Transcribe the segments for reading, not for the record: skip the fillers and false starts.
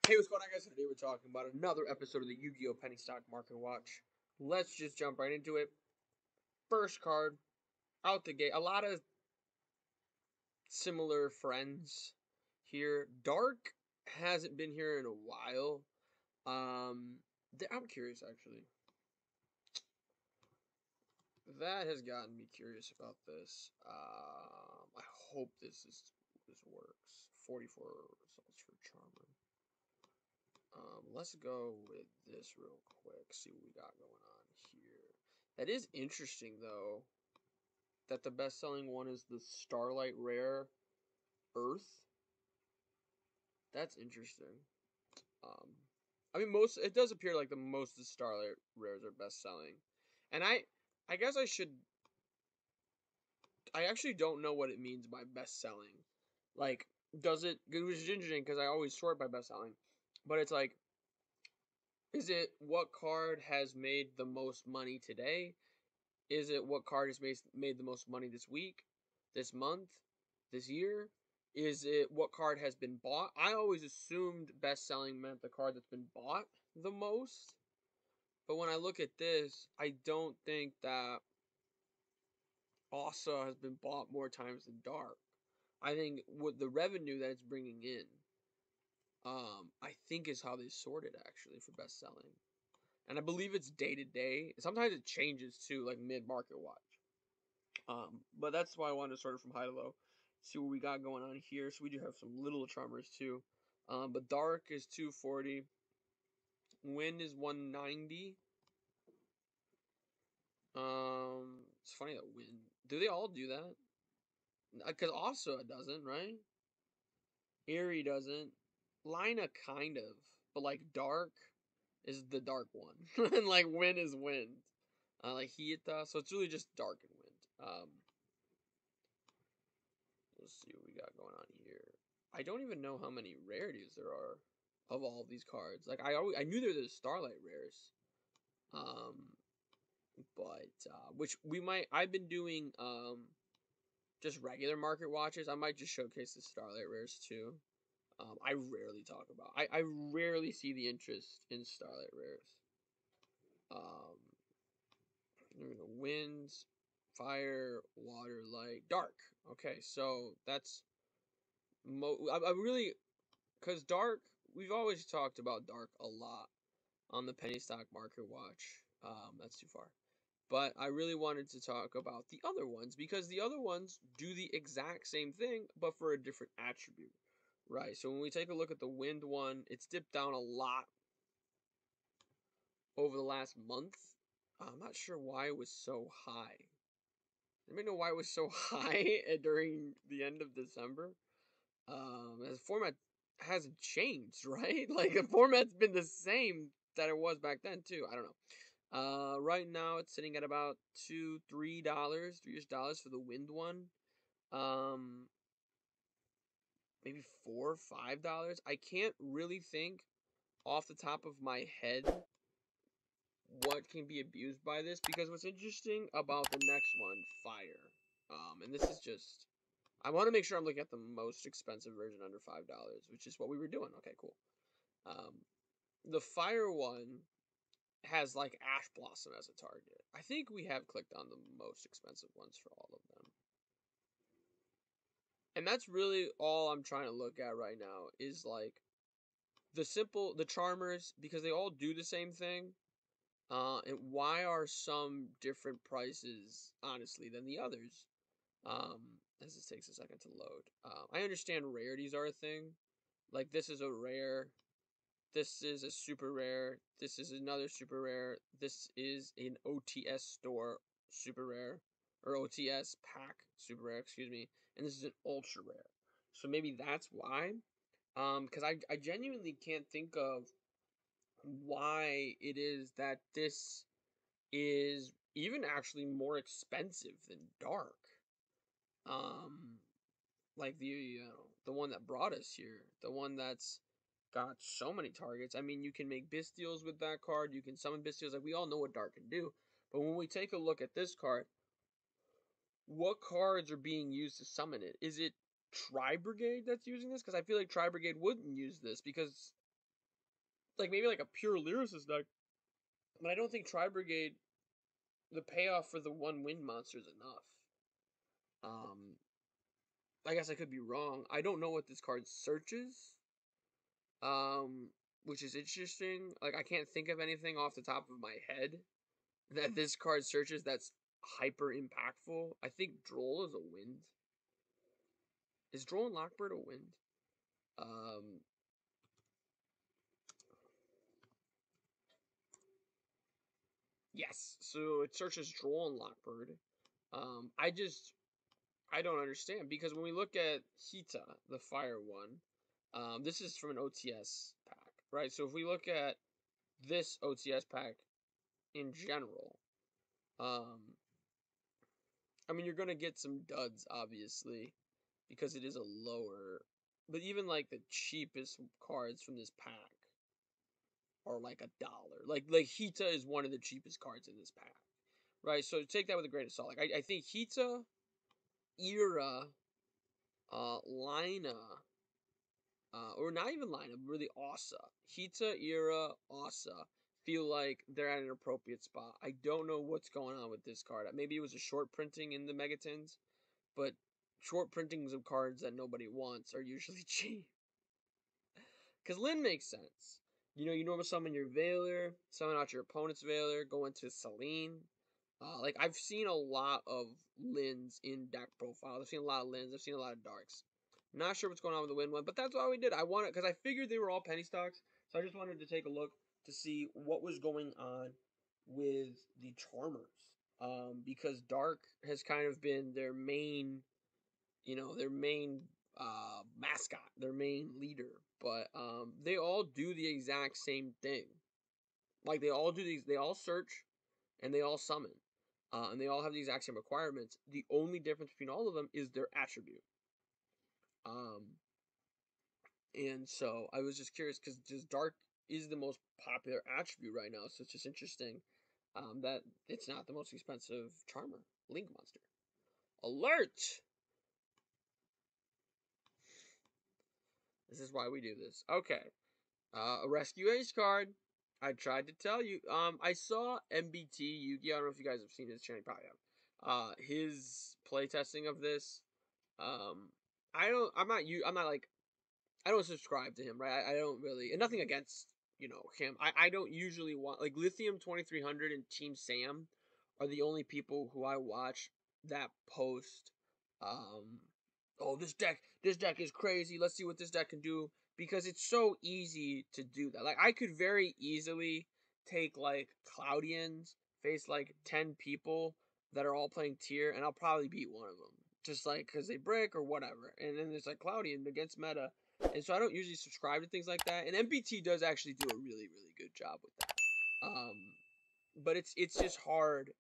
Hey, what's going on, guys? Today we're talking about another episode of the Yu-Gi-Oh! Penny Stock Market Watch. Let's just jump right into it. First card, out the gate. A lot of similar friends here. Dark hasn't been here in a while. I'm curious, actually. That has gotten me curious about this. I hope this works. 44 results for Charmer. Let's go with this real quick, see what we got going on here. That is interesting, though, that the best-selling one is the Starlight Rare Earth. That's interesting. I mean, it does appear like most of the Starlight Rares are best-selling. And I guess I actually don't know what it means by best-selling. Like, it was interesting because I always sort by best-selling. But it's like, is it what card has made the most money today? Is it what card has made the most money this week, this month, this year? Is it what card has been bought? I always assumed best-selling meant the card that's been bought the most. But when I look at this, I don't think that Asa has been bought more times than Dark. I think with the revenue that it's bringing in, I think is how they sort it, actually, for best-selling. And I believe it's day-to-day. Sometimes it changes, too, like mid-market watch. But that's why I wanted to sort it from high to low. See what we got going on here. So we do have some little Charmers, too. But Dark is 240. Wind is 190. It's funny that Wind... Do they all do that? Because also it doesn't, right? Eerie doesn't. Lina kind of. But, like, Dark is the dark one. And, like, Wind is Wind. Like, Hieta. So it's really just Dark and Wind. Let's see what we got going on here. I don't even know how many rarities there are of all of these cards. Like, I knew there were the Starlight rares. Which I've been doing, just regular market watches. I might just showcase the Starlight rares, too. I rarely talk about. I rarely see the interest in Starlight rares. Winds, fire, water, light, dark. Okay, so that's I really, because dark. We've always talked about dark a lot on the penny stock market watch. That's too far. But I really wanted to talk about the other ones because the other ones do the exact same thing, but for a different attribute. Right, so when we take a look at the wind one, it's dipped down a lot over the last month. I'm not sure why it was so high. Anybody know why it was so high during the end of December? The format hasn't changed, right? Like, the format's been the same that it was back then, too. I don't know. Right now, it's sitting at about $3 for the wind one. Maybe $4, $5. I can't really think off the top of my head what can be abused by this, because what's interesting about the next one, Fire, and this is just, I want to make sure I'm looking at the most expensive version under $5, which is what we were doing. Okay, cool. The Fire one has, like, Ash Blossom as a target. I think we have clicked on the most expensive ones for all of them. And that's really all I'm trying to look at right now is, like, the Charmers, because they all do the same thing. And why are some different prices, honestly, than the others? As this takes a second to load. I understand rarities are a thing. Like, this is a rare. This is a super rare. This is another super rare. This is an OTS store super rare. Or OTS pack super rare, excuse me. And this is an ultra rare. So maybe that's why. Because I genuinely can't think of why it is that this is even actually more expensive than Dark. Like the one that brought us here, the one that's got so many targets. I mean, you can make Bystials with that card. You can summon Bystials. Like, we all know what Dark can do. But when we take a look at this card, what cards are being used to summon it? Is it Tri-Brigade that's using this? Because I feel like Tri-Brigade wouldn't use this because like maybe like a pure lyricist deck, but I don't think Tri Brigade, the payoff for the one wind monster is enough. Um, I guess I could be wrong. I don't know what this card searches. Um, which is interesting. Like I can't think of anything off the top of my head that this card searches that's hyper impactful. I think Droll is a wind. Is Droll and Lockbird a wind? Um, yes. So it searches Droll and Lockbird. I don't understand because when we look at Hita, the fire one, this is from an OTS pack, right? So if we look at this OTS pack in general, um, I mean, you're gonna get some duds, obviously, because it is a lower. But even like the cheapest cards from this pack are like $1. Like Hita is one of the cheapest cards in this pack, right? So take that with a grain of salt. Like I think Hita, Era, Lina, or not even Lina, really Asa, Hita, Era, Asa feel like they're at an appropriate spot. I don't know what's going on with this card. Maybe it was a short printing in the Megatins, but short printings of cards that nobody wants are usually cheap. Because Lin makes sense. You know, you normal summon your Veiler, summon out your opponent's Veiler, go into Celine. Like, I've seen a lot of Lins in deck profiles. I've seen a lot of Lins. I've seen a lot of Darks. Not sure what's going on with the Win one, but that's why we did. I wanted, because I figured they were all penny stocks, so I just wanted to take a look to see what was going on with the Charmers. Because Dark has kind of been their main, their main mascot, their main leader. But they all do the exact same thing. Like they all do these, they all search and they all summon. And they all have the exact same requirements. The only difference between all of them is their attribute. And so I was just curious because just Dark is the most popular attribute right now. So it's just interesting that it's not the most expensive Charmer, Link Monster. Alert! This is why we do this. Okay. A Rescue Ace card. I tried to tell you. I saw MBT Yugioh. I don't know if you guys have seen his channel. Probably have. His playtesting of this. I don't. I'm not. I'm not like. I don't subscribe to him. Right. I don't really. And nothing against him. I don't usually want like Lithium 2300 and Team Sam are the only people who I watch that post. Um, oh, this deck is crazy. Let's see what this deck can do because it's so easy to do that. Like I could very easily take like Cloudians, face like 10 people that are all playing tier, and I'll probably beat one of them. Just like because they brick or whatever. And then there's like Cloudian against meta. And so I don't usually subscribe to things like that. And MPT does actually do a really, really good job with that. But it's just hard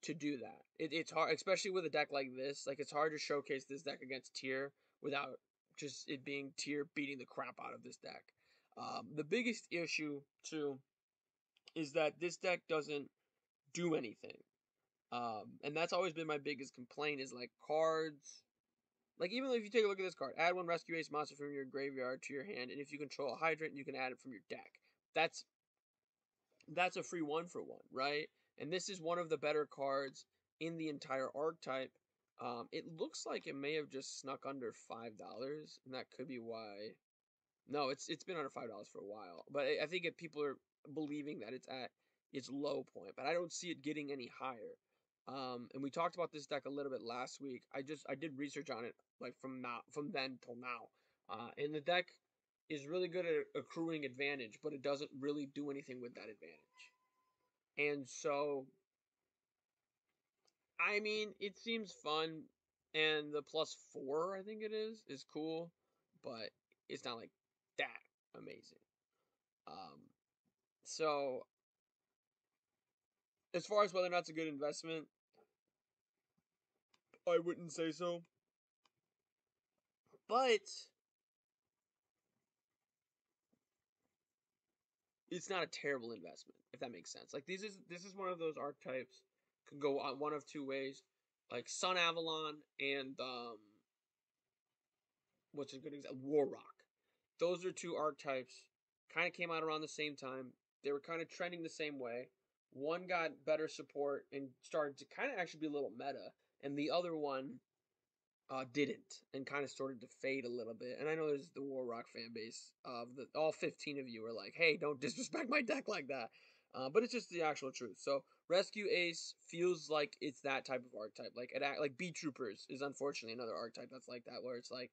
to do that. It's hard, especially with a deck like this. Like, it's hard to showcase this deck against tier without just it being tier beating the crap out of this deck. The biggest issue, too, is that this deck doesn't do anything. And that's always been my biggest complaint is, like, cards. Like, even if you take a look at this card, add one Rescue Ace monster from your graveyard to your hand, and if you control a Hydrant, you can add it from your deck. That's a free 1-for-1, right? And this is one of the better cards in the entire archetype. It looks like it may have just snuck under $5, and that could be why. No, it's been under $5 for a while, but I think if people are believing that it's at its low point, but I don't see it getting any higher. And we talked about this deck a little bit last week. I did research on it like from then till now, and the deck is really good at accruing advantage, but it doesn't really do anything with that advantage. And so, I mean, it seems fun, and the +4, I think it is cool, but it's not like that amazing. Um, so as far as whether or not it's a good investment, I wouldn't say so. But it's not a terrible investment, if that makes sense. Like this is one of those archetypes could go on one of two ways. Like Sun Avalon and what's a good example? War Rock. Those are two archetypes kind of came out around the same time. They were kind of trending the same way. One got better support and started to kind of actually be a little meta, and the other one didn't and kind of started to fade a little bit. And I know there's the War Rock fan base of the all 15 of you are like, hey, don't disrespect my deck like that. But it's just the actual truth. So Rescue Ace feels like it's that type of archetype. Like B Troopers is unfortunately another archetype that's like that, where it's like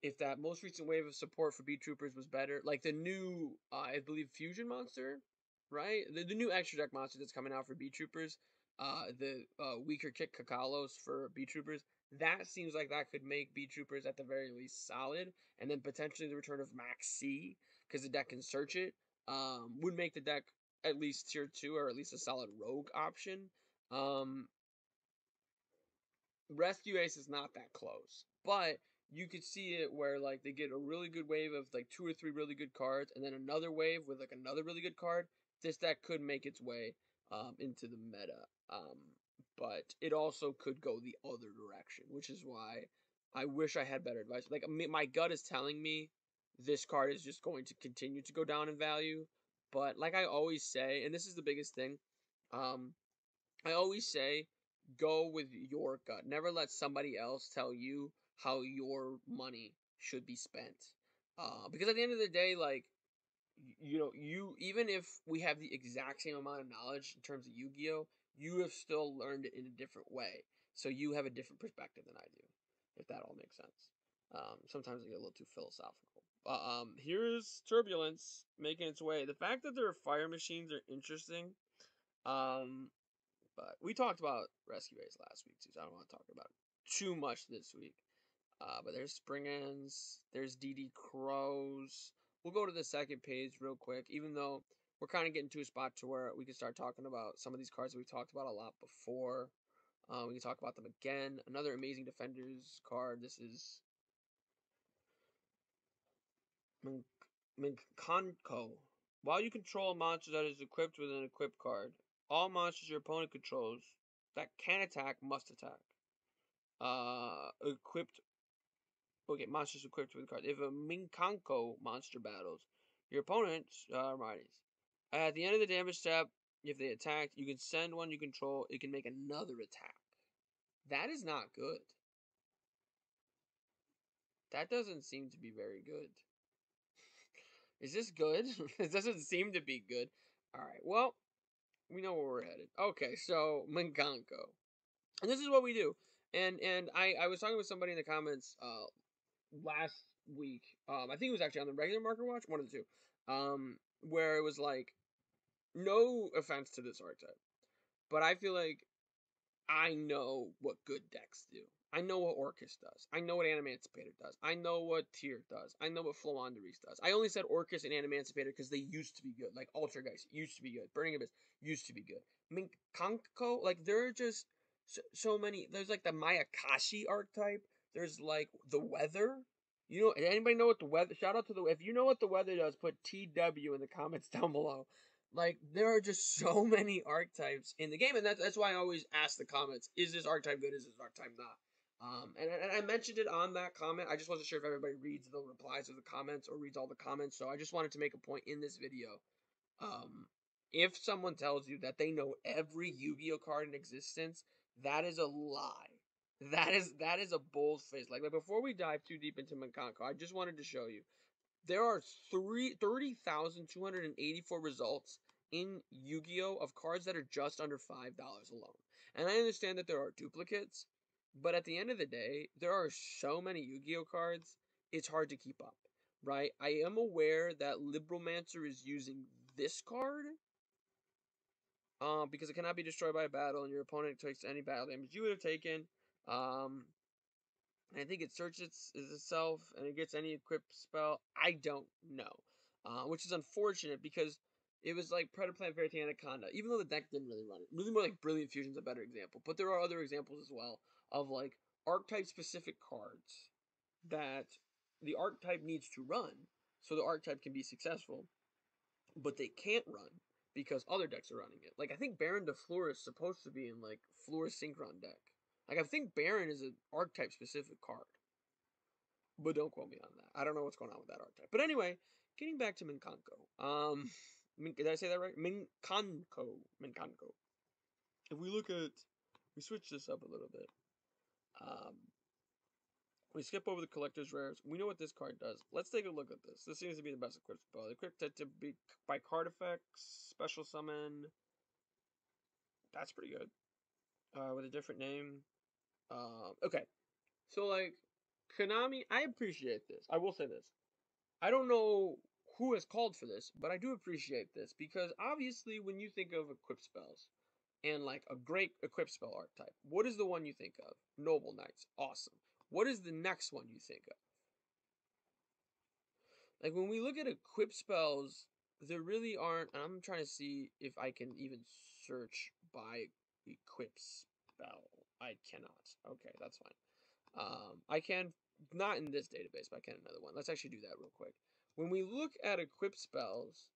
if that most recent wave of support for B Troopers was better, like the new, I believe, Fusion Monster, right? The new extra deck monster that's coming out for B Troopers, the weaker kick Kakalos for B Troopers, that seems like that could make B Troopers at the very least solid, and then potentially the return of Max C, because the deck can search it, would make the deck at least tier 2 or at least a solid rogue option. Um, Rescue Ace is not that close, but you could see it where like they get a really good wave of like 2 or 3 really good cards, and then another wave with like another really good card. This deck could make its way into the meta, but it also could go the other direction, which is why I wish I had better advice. Like my gut is telling me this card is just going to continue to go down in value, but like I always say, and this is the biggest thing, um, I always say go with your gut. Never let somebody else tell you how your money should be spent. Because at the end of the day, like, you even if we have the exact same amount of knowledge in terms of Yu-Gi-Oh, you have still learned it in a different way. So you have a different perspective than I do, if that all makes sense. Sometimes I get a little too philosophical. Here's Turbulence making its way. The fact that there are fire machines are interesting. Um, but we talked about Rescue Ace last week too, so I don't want to talk about it too much this week. But there's Spring Ends, there's DD Crows. We'll go to the second page real quick, even though we're kind of getting to a spot to where we can start talking about some of these cards that we've talked about a lot before. We can talk about them again. Another Amazing Defenders card. This is Minkanko. While you control a monster that is equipped with an equipped card, all monsters your opponent controls that can attack must attack. Equipped. Okay, monsters equipped with cards. If a Minkanko monster battles, your opponent's righties. At the end of the damage step, if they attack, you can send one you control. It can make another attack. That is not good. That doesn't seem to be very good. Is this good? It doesn't seem to be good. Alright, well, we know where we're headed. Okay, so Minkanko. And this is what we do. And I was talking with somebody in the comments last week. I think it was actually on the regular Marker Watch, one of the two. Where it was like, no offense to this archetype, but I feel like I know what good decks do. I know what Orcus does. I know what Animancipator does. I know what Tyr does. I know what Floowandereeze does. I only said Orcus and Animancipator because they used to be good. Like Ultrageist used to be good. Burning Abyss used to be good. Minkanko, like there are just so many. There's like the Mayakashi archetype. There's like the weather. You know, anybody know what the weather? Shout out to the if you know what the weather does, put TW in the comments down below. Like there are just so many archetypes in the game, and that's why I always ask the comments: is this archetype good? Is this archetype not? And I mentioned it on that comment. I just wasn't sure if everybody reads the replies of the comments or reads all the comments. So I just wanted to make a point in this video. If someone tells you that they know every Yu-Gi-Oh card in existence, that is a lie. That is a bold face. Like before we dive too deep into Minkanko, I just wanted to show you there are 30,284 results in Yu-Gi-Oh of cards that are just under $5 alone. And I understand that there are duplicates, but at the end of the day, there are so many Yu-Gi-Oh cards, it's hard to keep up, right? I am aware that Liberalmancer is using this card, because it cannot be destroyed by a battle, and your opponent takes any battle damage you would have taken. Um, I think it searches itself and it gets any equipped spell. I don't know. Which is unfortunate because it was like Predaplant Verity Anaconda. Even though the deck didn't really run it. Really more like Brilliant Fusion's a better example. But there are other examples as well of like archetype specific cards that the archetype needs to run so the archetype can be successful. But they can't run because other decks are running it. Like I think Baron de Fleur is supposed to be in like Fleur Synchron deck. Like I think Baron is an archetype specific card. But don't quote me on that. I don't know what's going on with that archetype. But anyway, getting back to Minkanko. Did I say that right? Minkanko. Minkanko. If we look at, we switch this up a little bit. Um, we skip over the collector's rares. We know what this card does. Let's take a look at this. This seems to be the best equipped spell. Equipped to be by card effects, special summon. That's pretty good. With a different name. Okay. So like, Konami, I appreciate this. I will say this. I don't know who has called for this, but I do appreciate this because obviously when you think of equip spells and like a great equip spell archetype, what is the one you think of? Noble Knights. Awesome. What is the next one you think of? Like when we look at equip spells, there really aren't. I'm trying to see if I can even search by equip spell. I cannot. Okay, that's fine. I can not in this database, but I can another one. Let's actually do that real quick. When we look at equip spells,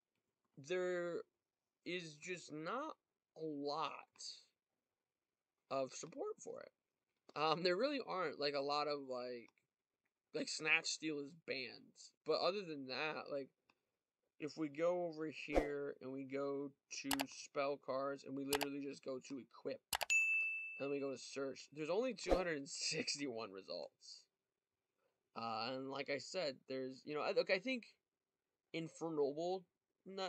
there is just not a lot of support for it. There really aren't like a lot of like snatch steal is banned, but other than that, like if we go over here and we go to spell cards and we literally just go to equip and we go to search, there's only 261 results. And like I said, there's I think Infernoble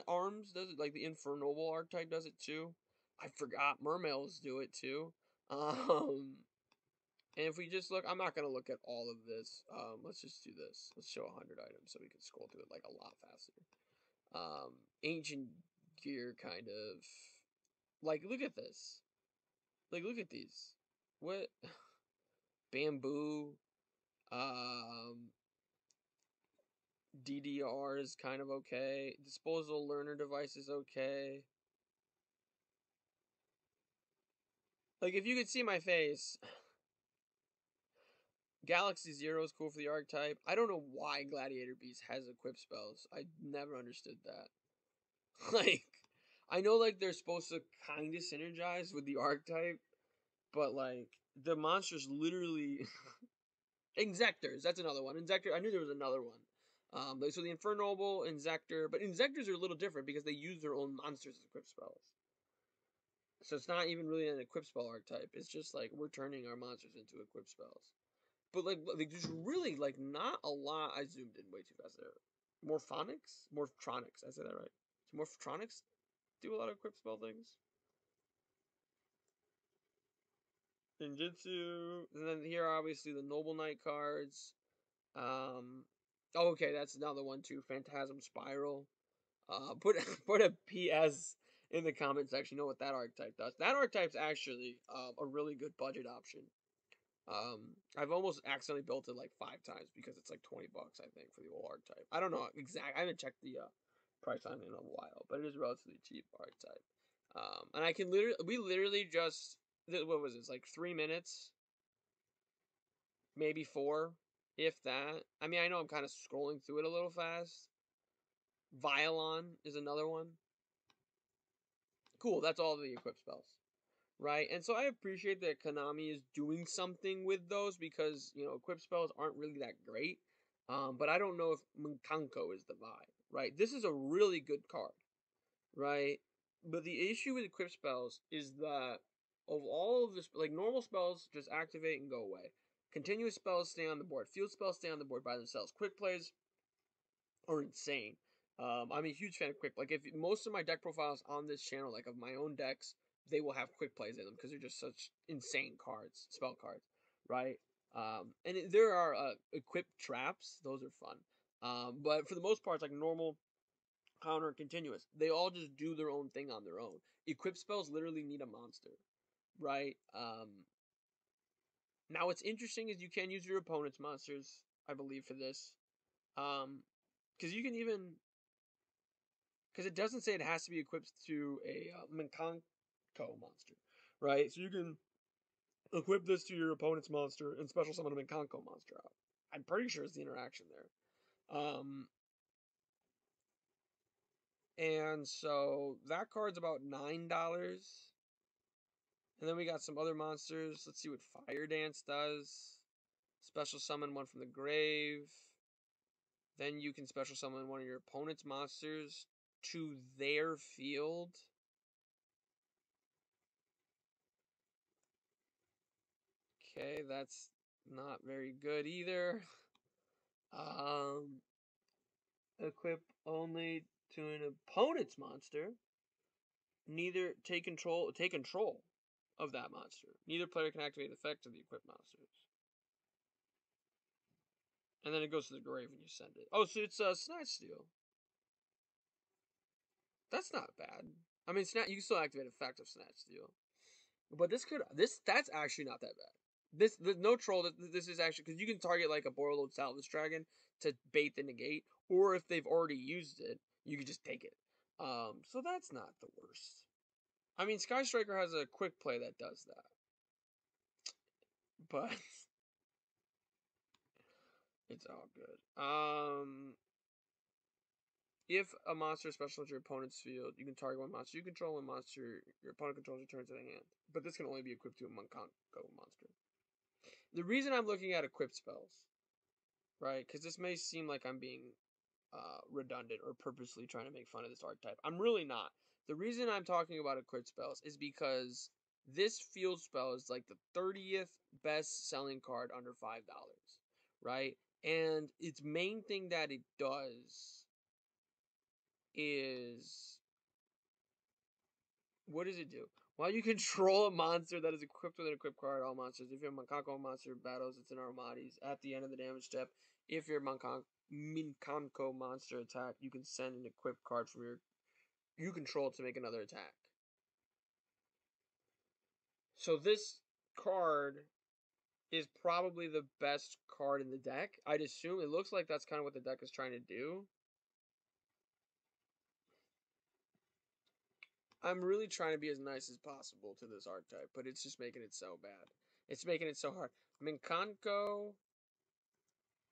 Arms does it, like the Infernoble archetype does it too. I forgot Mermails do it too. And if we just look, I'm not gonna look at all of this. Let's just do this. Let's show 100 items so we can scroll through it like a lot faster. Ancient gear kind of like look at this. Like look at these. What bamboo? Um, DDR is kind of okay. Disposable learner device is okay. Like if you could see my face, Galaxy Zero is cool for the archetype. I don't know why Gladiator Beast has equip spells. I never understood that. Like, I know like they're supposed to kind of synergize with the archetype, but like the monsters literally Inzectors. That's another one. Inzector. I knew there was another one. So the Infernoble, Inzector, but Inzectors are a little different because they use their own monsters as equip spells. So it's not even really an equip spell archetype. It's just like we're turning our monsters into equip spells. But like there's really like not a lot. I zoomed in way too fast there. Morphronics. I say that right. So Morphronics do a lot of equip spell things. Ninjutsu, and then here are obviously the Noble Knight cards. Oh, okay, that's another one too. Phantasm Spiral. Put put a PS in the comment section. You know what that archetype does? That archetype's actually a really good budget option. I've almost accidentally built it like 5 times because it's like $20, I think, for the old archetype. I don't know exact. I haven't checked the price on it in a while, but it is relatively cheap archetype. And I can we literally just what was this like 3 minutes, maybe four, if that. I mean, I know I'm kind of scrolling through it a little fast. Violon is another one. Cool, that's all the equip spells. Right? And so I appreciate that Konami is doing something with those because, equip spells aren't really that great. But I don't know if Munkanko is the vibe, right? This is a really good card, right? But the issue with equip spells is that of all of this, like normal spells just activate and go away. Continuous spells stay on the board. Field spells stay on the board by themselves. Quick plays are insane. I'm a huge fan of quick. Like if most of my deck profiles on this channel, like of my own decks, they will have quick plays in them because they're just such insane cards, spell cards, right? And there are equipped traps; those are fun. But for the most part, it's like normal, counter, and continuous. They all just do their own thing on their own. Equip spells literally need a monster, right? Now what's interesting is you can use your opponent's monsters, I believe, for this. Because you can even because it doesn't say it has to be equipped to a Minkanko monster, right? So you can equip this to your opponent's monster and special summon a Minkanko monster out. I'm pretty sure it's the interaction there. And so that card's about $9. And then we got some other monsters. Let's see what Fire Dance does. Special summon one from the grave. Then you can special summon one of your opponent's monsters to their field. Okay, that's not very good either. Equip only to an opponent's monster. Neither take control of that monster. Neither player can activate the effect of the equipped monsters. And then it goes to the grave when you send it. Oh, so it's a Snatch Steal. That's not bad. I mean, you can still activate effect of Snatch Steal. But that's actually not that bad. The no troll. This is actually because you can target like a Borreload Salvage Dragon to bait the negate, or if they've already used it, you can just take it. So that's not the worst. I mean, Sky Striker has a quick play that does that, but it's all good. If a monster special your opponent's field, you can target one monster you control, one monster your opponent controls returns to the hand. But this can only be equipped to a Monkanko monster. The reason I'm looking at equipped spells, right? Because this may seem like I'm being redundant or purposely trying to make fun of this archetype. I'm really not. The reason I'm talking about equipped spells is because this field spell is like the 30th best selling card under $5, right? And its main thing that it does is, what does it do? While you control a monster that is equipped with an equipped card, all monsters, if your Monkanko monster battles its Armades at the end of the damage step, if your Monkanko monster attack, you can send an equipped card from you control to make another attack. So this card is probably the best card in the deck. I'd assume it looks like that's kind of what the deck is trying to do. I'm really trying to be as nice as possible to this archetype, but it's just making it so bad. It's making it so hard. Monkanko,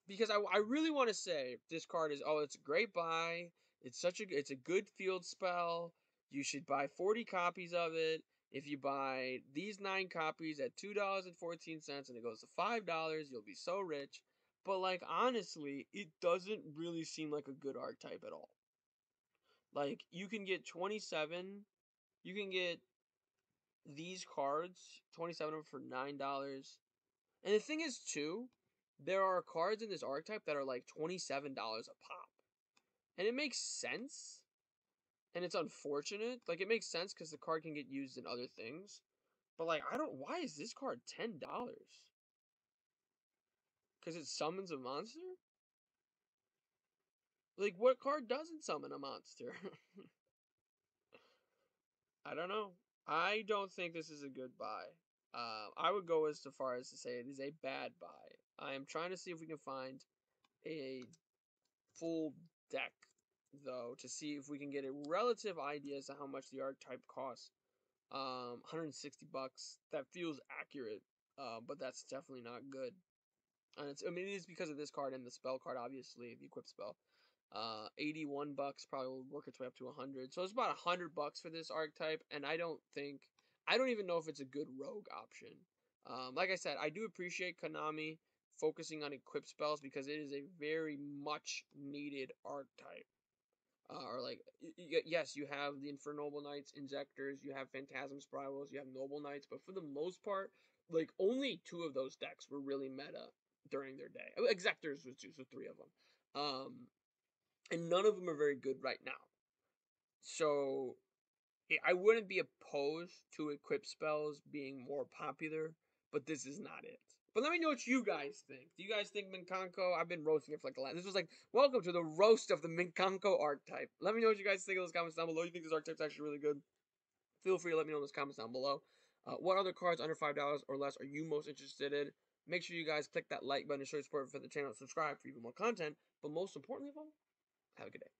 because I really want to say this card is, oh, it's a great buy. It's a good field spell. You should buy 40 copies of it. If you buy these 9 copies at $2.14 and it goes to $5, you'll be so rich. But like honestly, it doesn't really seem like a good archetype at all. Like you can get 27, you can get these cards, 27 of them for $9. And the thing is too, there are cards in this archetype that are like $27 a pop. And it makes sense. And it's unfortunate. Like it makes sense because the card can get used in other things. But like why is this card $10? Because it summons a monster? Like what card doesn't summon a monster? I don't know. I don't think this is a good buy. I would go as far as to say it is a bad buy. I am trying to see if we can find a full deck, though, to see if we can get a relative idea as to how much the archetype costs. 160 bucks. That feels accurate, but that's definitely not good. And it is because of this card and the spell card, obviously, the equip spell. 81 bucks probably will work its way up to 100. So it's about 100 bucks for this archetype, and I don't even know if it's a good rogue option. Like I said, I do appreciate Konami focusing on equip spells because it is a very much needed archetype. Or like, yes, you have the Infernoble Knights, Injectors, you have Phantasm Spirals, you have Noble Knights, but for the most part, like only 2 of those decks were really meta during their day. Exectors was 2, so 3 of them. And none of them are very good right now. So I wouldn't be opposed to equip spells being more popular, but this is not it. But let me know what you guys think. Do you guys think Monkanko? I've been roasting it for like a lot. This was like, welcome to the roast of the Monkanko archetype. Let me know what you guys think in those comments down below. You think this archetype's actually really good? Feel free to let me know in those comments down below. What other cards under $5 or less are you most interested in? Make sure you guys click that like button to show your support for the channel and subscribe for even more content. But most importantly of all, have a good day.